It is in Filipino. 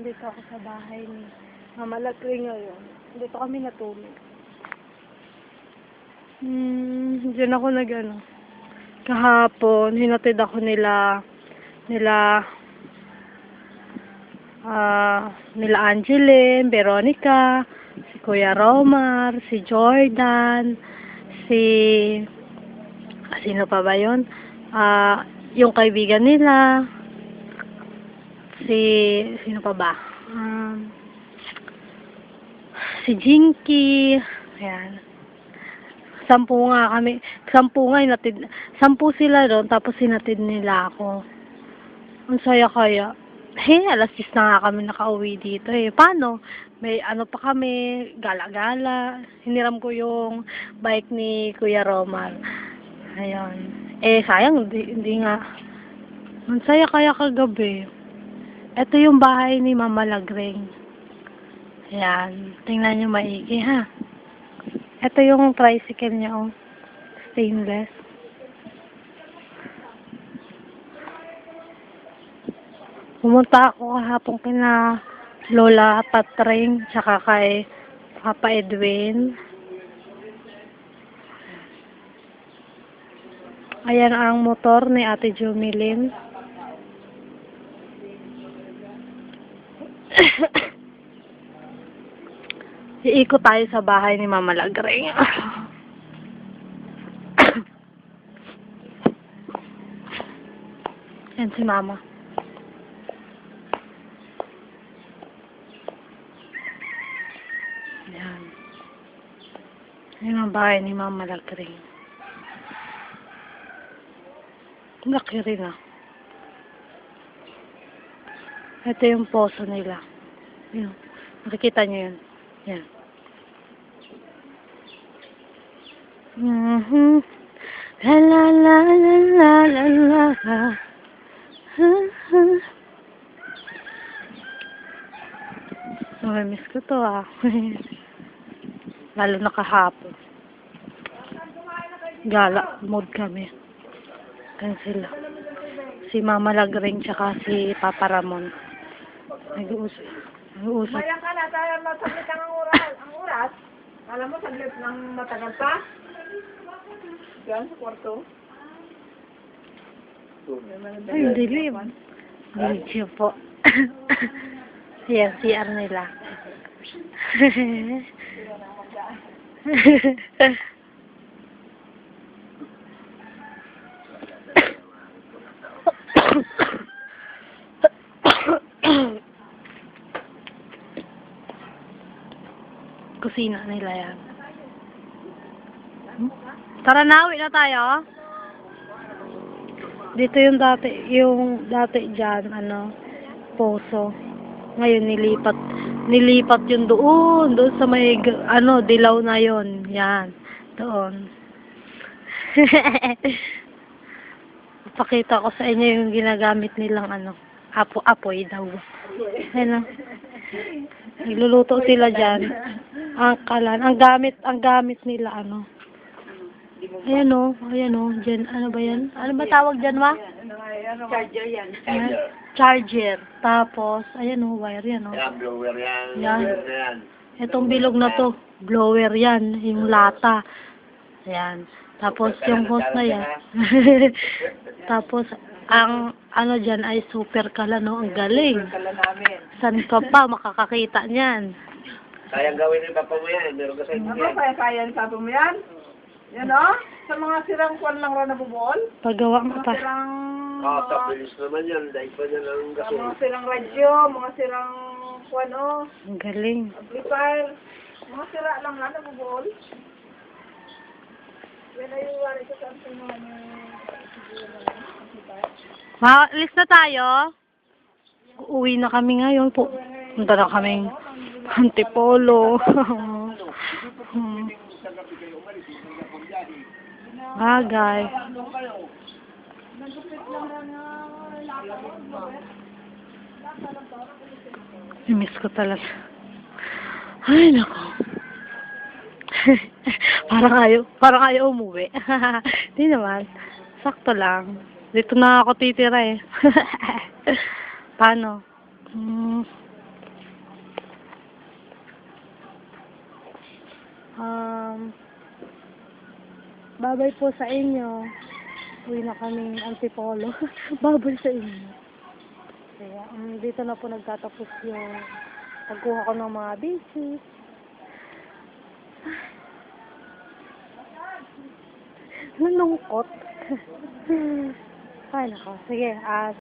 Nandito ako sa bahay ni Mama Latri ngayon. Dito kami natulog. Diyan ako kahapon, hinatid ako nila Angeline, Veronica, si Kuya Romar, si Jordan, sino pa ba yun? Yung kaibigan nila, sino pa ba? Si Jinky, ayan. 10 nga kami, 10 sila doon, tapos sinatid nila ako. Ang saya kaya. Alas 10 na nga kami nakauwi dito Paano? May pa kami, gala-gala. Hiniram ko yung bike ni Kuya Romar. Ayun. Sayang, hindi nga. Ang saya kaya kagabi. Ito yung bahay ni Mama Lagring. Ayan. Tingnan nyo maigi, ha? Ito yung tricycle niya, stainless. Pumunta ako kahapon kina Lola Patring, tsaka kay Papa Edwin. Ayan ang motor ni Ate Jumilin. Iikot tayo sa bahay ni Mama Lagring. Yan si Mama. Yan. Yan ang bahay ni Mama Lagring. Laki rin Ito yung poso nila. Yan. Nakikita nyo yun. Yan. La la la la la la la. Miss ko to Lalo na kahapon. Gala mood kami. Kan sila. Si Mama Lagring tsaka si Papa Ramon. Nag-uusap. Mayang ka na, tayo masaglit ang oras. Alam mo, saglit ng matagal pa. Diyan sa kwarto. Ay, dilim. Video po. Ayan, CR nila. Kusina nila yan. Tara na, uwi na tayo. Dito yung dati dyan, poso. Ngayon nilipat yung doon sa may, dilaw na yon. Yan, doon. Pakita ko sa inyo yung ginagamit nilang, apoy daw. Ayan nagluluto sila dyan. Ang gamit nila, Ayan dyan, ano ba yan? Ano ba tawag dyan, ma? Charger yan. Charger. Tapos, wire yan, Yan, blower yan. Yan. Itong bilog na to, blower yan, yung lata. Ayan. Tapos, yung hose na yan. Tapos, ang dyan ay super kala, Ang galing. Kala namin. San ka pa makakakita niyan? Sayang gawin yung papa mo yan. Meron ka sa inyo yan. Kaya ni Papa mo yan? Yan sa mga sirang kwan lang rin nabubuol. Paggawa mo Mga pa. sirang... Tapilis naman yan. Dahil pa niya ng gasol. mga sirang radyo, mga sirang kwan Ang galing. amplifier. Mga sira lang na nabubuol. Yan ay yung wala sa something naman Maalis na tayo. Uuwi na kami ngayon po. Punta na kaming Antipolo. Bagay. Miss ko talaga. Ay, nako. parang ayaw umuwi. Hindi naman. Sakto lang. Dito na ako titira Paano? Babay po sa inyo. Uwi na kaming Antipolo. Babay sa inyo. Kaya, dito na po nagtatapos yung pagkuha ko ng mga basics. Nalungkot. Ay, nako. Sige,